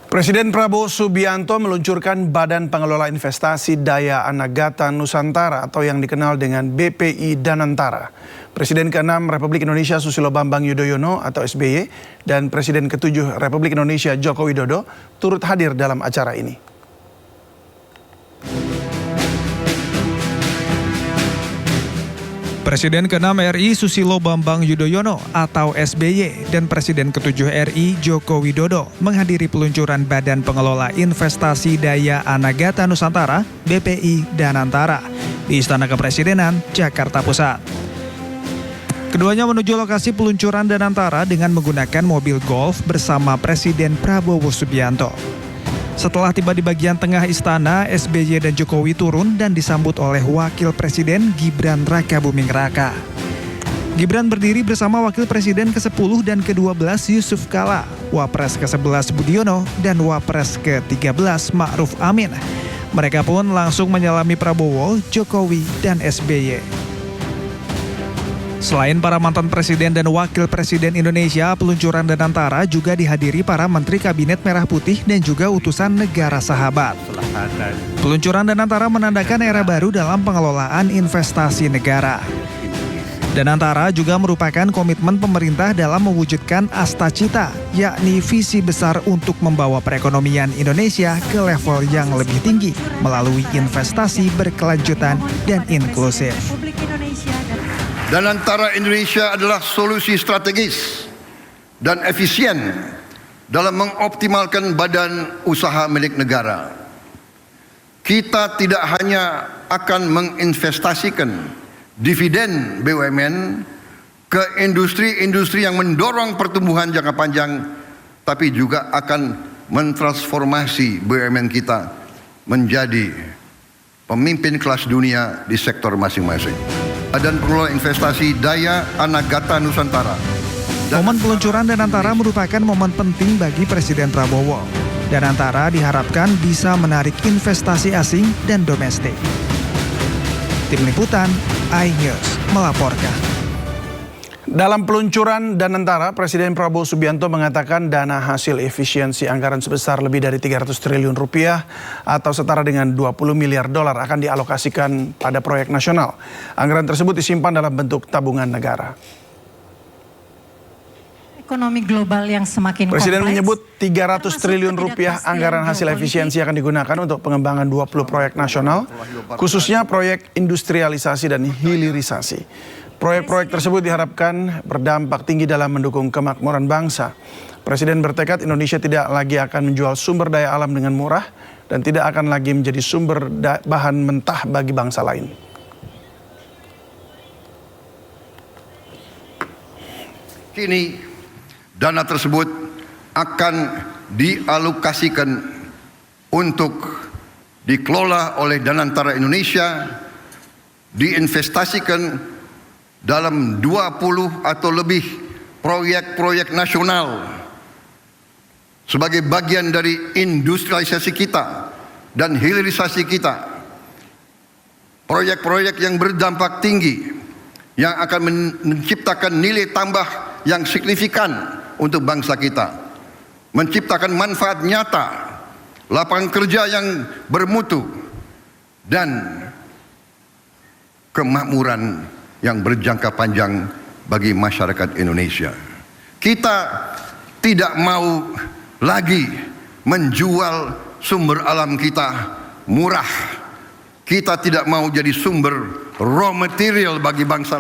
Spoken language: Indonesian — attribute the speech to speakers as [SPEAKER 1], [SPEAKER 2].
[SPEAKER 1] Presiden Prabowo Subianto meluncurkan Badan Pengelola Investasi Daya Anagata Nusantara atau yang dikenal dengan BPI Danantara. Presiden ke-6 Republik Indonesia Susilo Bambang Yudhoyono atau SBY dan Presiden ke-7 Republik Indonesia Joko Widodo turut hadir dalam acara ini.
[SPEAKER 2] Presiden ke-6 RI Susilo Bambang Yudhoyono atau SBY dan Presiden ke-7 RI Joko Widodo menghadiri peluncuran Badan Pengelola Investasi Daya Anagata Nusantara BPI Danantara di Istana Kepresidenan, Jakarta Pusat. Keduanya menuju lokasi peluncuran Danantara dengan menggunakan mobil golf bersama Presiden Prabowo Subianto. Setelah tiba di bagian tengah istana, SBY dan Jokowi turun dan disambut oleh Wakil Presiden Gibran Rakabuming Raka. Gibran berdiri bersama Wakil Presiden ke-10 dan ke-12 Yusuf Kala, Wapres ke-11 Budiono, dan Wapres ke-13 Ma'ruf Amin. Mereka pun langsung menyalami Prabowo, Jokowi, dan SBY. Selain para mantan presiden dan wakil presiden Indonesia, peluncuran Danantara juga dihadiri para menteri Kabinet Merah Putih dan juga utusan negara sahabat. Peluncuran Danantara menandakan era baru dalam pengelolaan investasi negara. Danantara juga merupakan komitmen pemerintah dalam mewujudkan Astacita, yakni visi besar untuk membawa perekonomian Indonesia ke level yang lebih tinggi melalui investasi berkelanjutan dan inklusif.
[SPEAKER 3] Danantara Indonesia adalah solusi strategis dan efisien dalam mengoptimalkan badan usaha milik negara. Kita tidak hanya akan menginvestasikan dividen BUMN ke industri-industri yang mendorong pertumbuhan jangka panjang, tapi juga akan mentransformasi BUMN kita menjadi pemimpin kelas dunia di sektor masing-masing. Badan Pengelola Investasi Daya Anagata Nusantara.
[SPEAKER 2] Momen peluncuran Danantara merupakan momen penting bagi Presiden Prabowo. Danantara diharapkan bisa menarik investasi asing dan domestik. Tim Liputan, iNews melaporkan.
[SPEAKER 1] Dalam peluncuran Danantara, Presiden Prabowo Subianto mengatakan dana hasil efisiensi anggaran sebesar lebih dari 300 triliun rupiah atau setara dengan 20 miliar dolar akan dialokasikan pada proyek nasional. Anggaran tersebut disimpan dalam bentuk tabungan negara.
[SPEAKER 4] Ekonomi global yang semakin
[SPEAKER 1] Presiden
[SPEAKER 4] kompleks,
[SPEAKER 1] menyebut 300 triliun rupiah anggaran hasil efisiensi akan digunakan untuk pengembangan 20 proyek nasional, khususnya proyek industrialisasi dan hilirisasi. Proyek-proyek tersebut diharapkan berdampak tinggi dalam mendukung kemakmuran bangsa. Presiden bertekad Indonesia tidak lagi akan menjual sumber daya alam dengan murah dan tidak akan lagi menjadi sumber bahan mentah bagi bangsa lain.
[SPEAKER 3] Kini dana tersebut akan dialokasikan untuk dikelola oleh Danantara Indonesia, diinvestasikan dalam 20 atau lebih proyek-proyek nasional sebagai bagian dari industrialisasi kita dan hilirisasi kita. Proyek-proyek yang berdampak tinggi yang akan menciptakan nilai tambah yang signifikan untuk bangsa kita, menciptakan manfaat nyata, lapangan kerja yang bermutu, dan kemakmuran yang berjangka panjang bagi masyarakat Indonesia. Kita tidak mau lagi menjual sumber alam kita murah. Kita tidak mau jadi sumber raw material bagi bangsa lain.